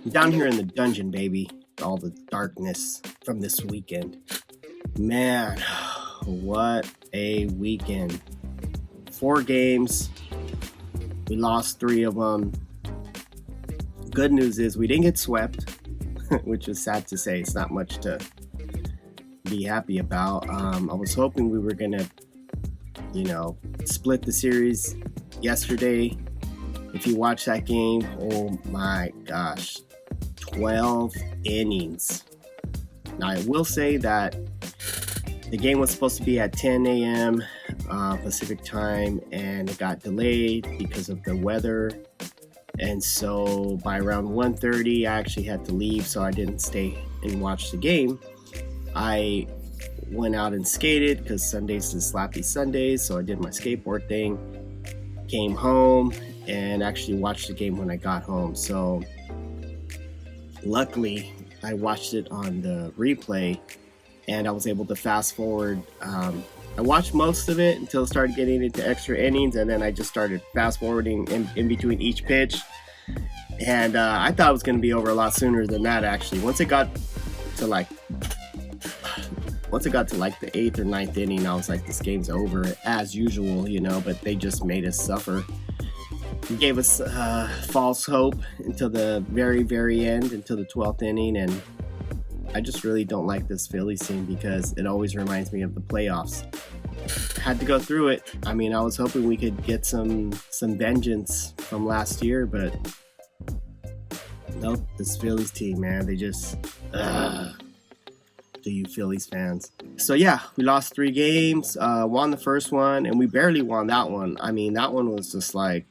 down here in the dungeon, baby. All the darkness from this weekend. Man, what a weekend. 4 games. We lost 3 of them. Good news is we didn't get swept, which is sad to say. It's not much to be happy about. I was hoping we were going to, split the series yesterday. If you watch that game, oh my gosh, 12 innings. Now, I will say that the game was supposed to be at 10 a.m. Pacific time, and it got delayed because of the weather. And so by around 1:30, I actually had to leave, so I didn't stay and watch the game. I went out and skated because Sundays is Slappy Sundays, so I did my skateboard thing, came home, and actually watched the game when I got home. So luckily, I watched it on the replay, and I was able to fast forward. I watched most of it until it started getting into extra innings, and then I just started fast forwarding in between each pitch. And I thought it was going to be over a lot sooner than that, actually. Once it got to like the 8th or 9th inning, I was like, this game's over as usual, but they just made us suffer. Gave us false hope until the very, very end, until the 12th inning. And I just really don't like this Phillies team because it always reminds me of the playoffs. Had to go through it. I mean, I was hoping we could get some vengeance from last year, but nope, this Phillies team, man, they just... to you Phillies fans. So yeah, we lost 3 games, won the first one, and we barely won that one. I mean, that one was just like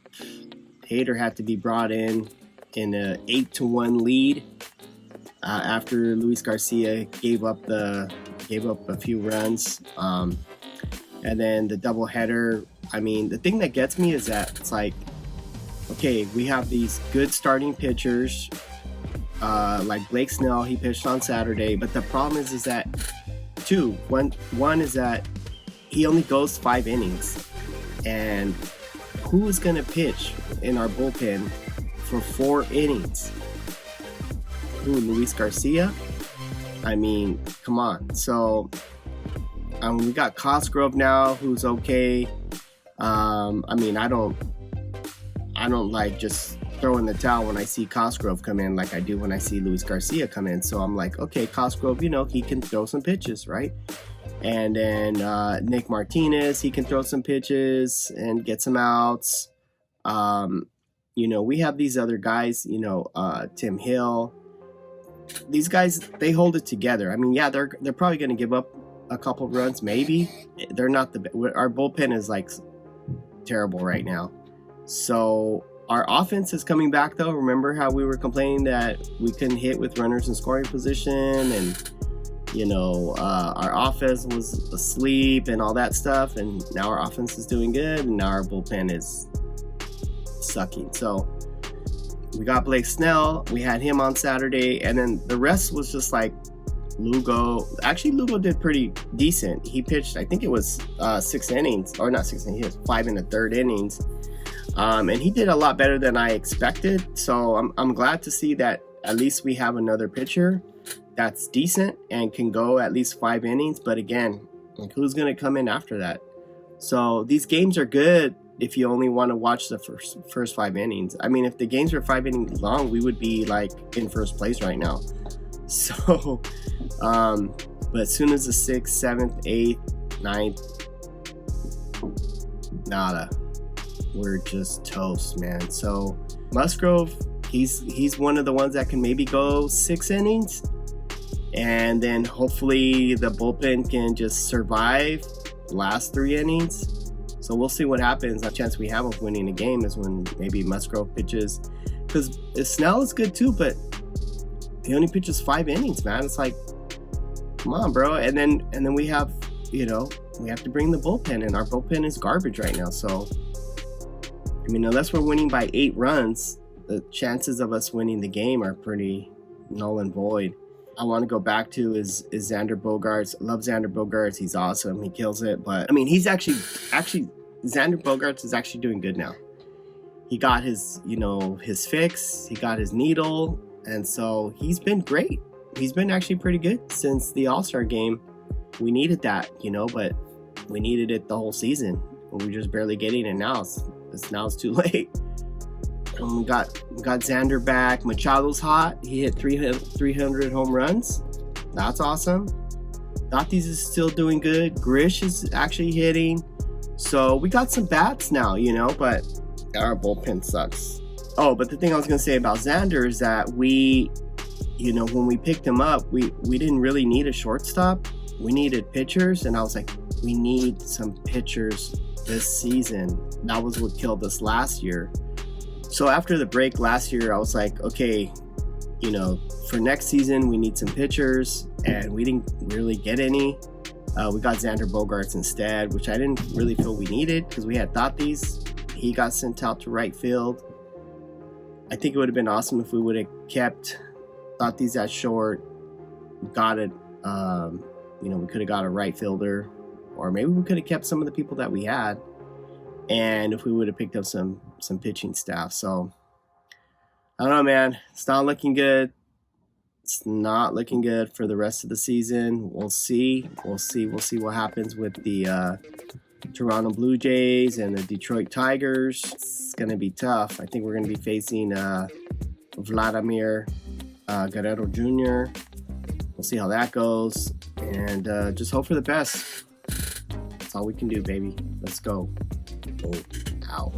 Hader had to be brought in a 8-1 lead after Luis Garcia gave up a few runs, and then the doubleheader. I mean, the thing that gets me is that it's like, okay, we have these good starting pitchers. Like Blake Snell, he pitched on Saturday, but the problem is that one is that he only goes 5 innings, and who is going to pitch in our bullpen for 4 innings? Who, Luis Garcia? I mean, come on. So we got Cosgrove now, who's okay. I mean, I don't like just throw in the towel when I see Cosgrove come in like I do when I see Luis Garcia come in. So I'm like, okay, Cosgrove, he can throw some pitches, right? And then Nick Martinez, he can throw some pitches and get some outs. We have these other guys, Tim Hill. These guys, they hold it together. I mean, yeah, they're probably going to give up a couple of runs, maybe. They're not our bullpen is like terrible right now. So our offense is coming back, though. Remember how we were complaining that we couldn't hit with runners in scoring position, and our offense was asleep and all that stuff, and now our offense is doing good, and now our bullpen is sucking. So we got Blake Snell. We had him on Saturday, and then the rest was just like Lugo. Actually, Lugo did pretty decent. He pitched, I think it was 6 innings, or not 6 innings, he was 5 1/3 innings. And he did a lot better than I expected. So I'm glad to see that at least we have another pitcher that's decent and can go at least 5 innings. But again, like, who's going to come in after that? So these games are good if you only want to watch the first 5 innings. I mean, if the games were 5 innings long, we would be like in first place right now. So, but as soon as the 6th, 7th, 8th, 9th, nada. We're just toast, man. So Musgrove, he's one of the ones that can maybe go 6 innings, and then hopefully the bullpen can just survive the last 3 innings. So we'll see what happens. The chance we have of winning a game is when maybe Musgrove pitches, because Snell is good too, but he only pitches 5 innings, man. It's like, come on, bro. And then we have, we have to bring the bullpen, and our bullpen is garbage right now. So I mean, unless we're winning by 8 runs, the chances of us winning the game are pretty null and void. I want to go back to is Xander Bogaerts. Love Xander Bogaerts. He's awesome. He kills it. But I mean, he's actually Xander Bogaerts is actually doing good now. He got his fix. He got his needle, And so he's been great. He's been actually pretty good since the All-Star game. We needed that, but we needed it the whole season. We're just barely getting it now. It's too late. We got Xander back. Machado's hot. He hit 300 home runs. That's awesome. Tatis is still doing good. Grish is actually hitting. So we got some bats now, but our bullpen sucks. Oh, but the thing I was going to say about Xander is that we, when we picked him up, we didn't really need a shortstop. We needed pitchers, and I was like, we need some pitchers this season. That was what killed us last year. So after the break last year, I was like, okay, for next season, we need some pitchers, and we didn't really get any. We got Xander Bogaerts instead, which I didn't really feel we needed because we had Tatis. He got sent out to right field. I think it would have been awesome if we would have kept Tatis at short, got it. We could have got a right fielder, or maybe we could have kept some of the people that we had. And if we would have picked up some pitching staff. So, I don't know, man. It's not looking good. It's not looking good for the rest of the season. We'll see. We'll see what happens with the Toronto Blue Jays and the Detroit Tigers. It's going to be tough. I think we're going to be facing Vladimir Guerrero Jr. We'll see how that goes. And just hope for the best. That's all we can do, baby. Let's go. Oh, ow.